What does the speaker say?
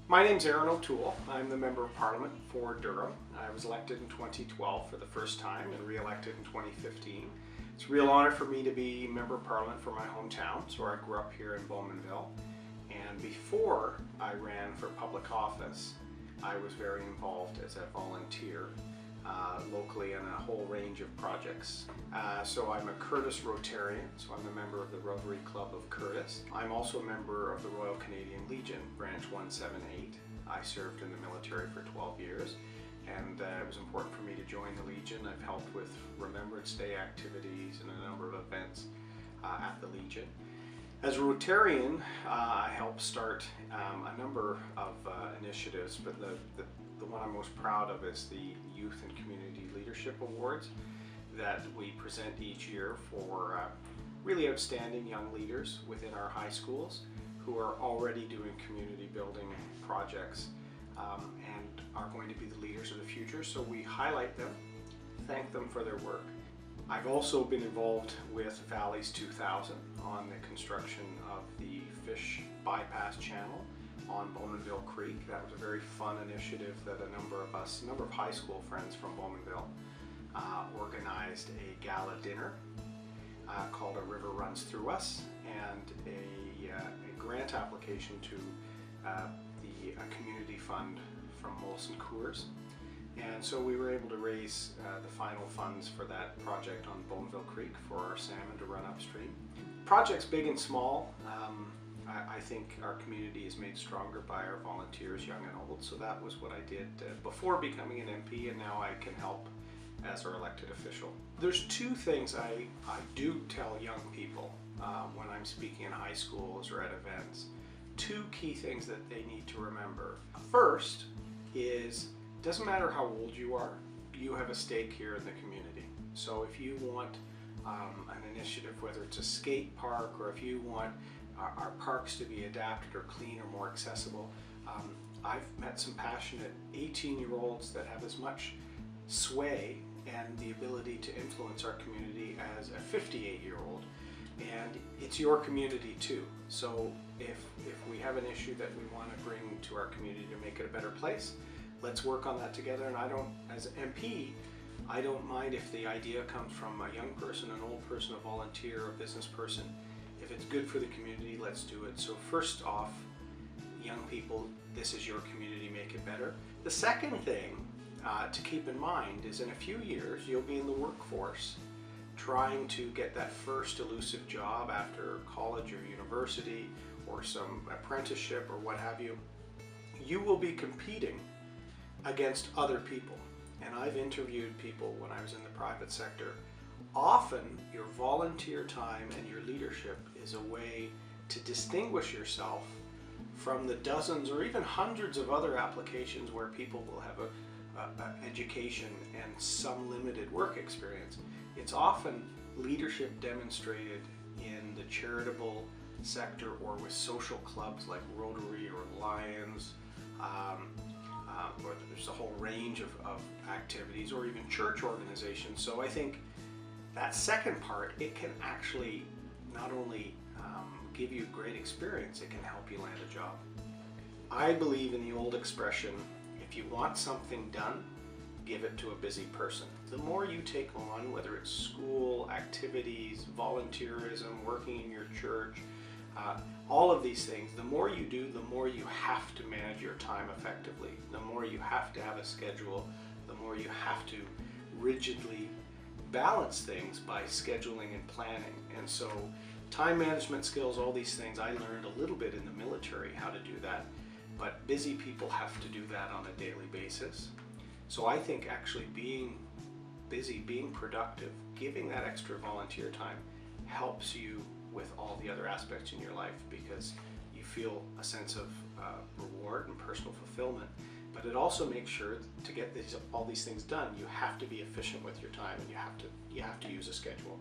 My name's Erin O'Toole. I'm the Member of Parliament for Durham. I was elected in 2012 for the first time and re-elected in 2015. It's a real honor for me to be Member of Parliament for my hometown, so I grew up here in Bowmanville. And before I ran for public office, I was very involved as a volunteer locally in a whole range of projects. So I'm a Curtis Rotarian, so I'm a member of the Rotary Club of Curtis. I'm also a member of the Royal Canadian Legion, Branch 178. I served in the military for 12 years, and it was important for me to join the Legion. I've helped with Remembrance Day activities and a number of events at the Legion. As a Rotarian, I helped start a number of initiatives, but the one I'm most proud of is the Youth and Community Leadership Awards that we present each year for really outstanding young leaders within our high schools who are already doing community building projects and are going to be the leaders of the future. So we highlight them, thank them for their work. I've also been involved with Valleys 2000 on the construction of the fish bypass channel on Bowmanville Creek. That was a very fun initiative that a number of high school friends from Bowmanville organized a gala dinner called A River Runs Through Us, and a grant application to the community fund from Molson Coors. And so we were able to raise the final funds for that project on Bowmanville Creek for our salmon to run upstream. Projects big and small. I think our community is made stronger by our volunteers, young and old, so that was what I did before becoming an MP, and now I can help as our elected official. There's two things I do tell young people when I'm speaking in high schools or at events. Two key things that they need to remember. First is, doesn't matter how old you are, you have a stake here in the community. So if you want an initiative, whether it's a skate park or if you want our parks to be adapted or clean or more accessible, I've met some passionate 18-year-olds that have as much sway and the ability to influence our community as a 58-year-old. And it's your community too. So if we have an issue that we want to bring to our community to make it a better place, let's work on that together. And as an MP, I don't mind if the idea comes from a young person, an old person, a volunteer, a business person. If it's good for the community, let's do it. So first off, young people, this is your community, make it better. The second thing to keep in mind is in a few years, you'll be in the workforce trying to get that first elusive job after college or university or some apprenticeship or what have you. You will be competing against other people. And I've interviewed people when I was in the private sector. Often your volunteer time and your leadership is a way to distinguish yourself from the dozens or even hundreds of other applications where people will have an education and some limited work experience. It's often leadership demonstrated in the charitable sector or with social clubs like Rotary or Lions, or there's a whole range of activities, or even church organizations. So I think that second part, it can actually not only give you great experience, it can help you land a job. I believe in the old expression, if you want something done, give it to a busy person. The more you take on, whether it's school, activities, volunteerism, working in your church, all of these things, the more you do, the more you have to manage your time effectively. The more you have to have a schedule, the more you have to rigidly balance things by scheduling and planning. And so time management skills, all these things, I learned a little bit in the military how to do that, but busy people have to do that on a daily basis. So I think actually being busy, being productive, giving that extra volunteer time helps you with all the other aspects in your life, because you feel a sense of reward and personal fulfillment. But it also makes sure to get all these things done, you have to be efficient with your time, and you have to use a schedule.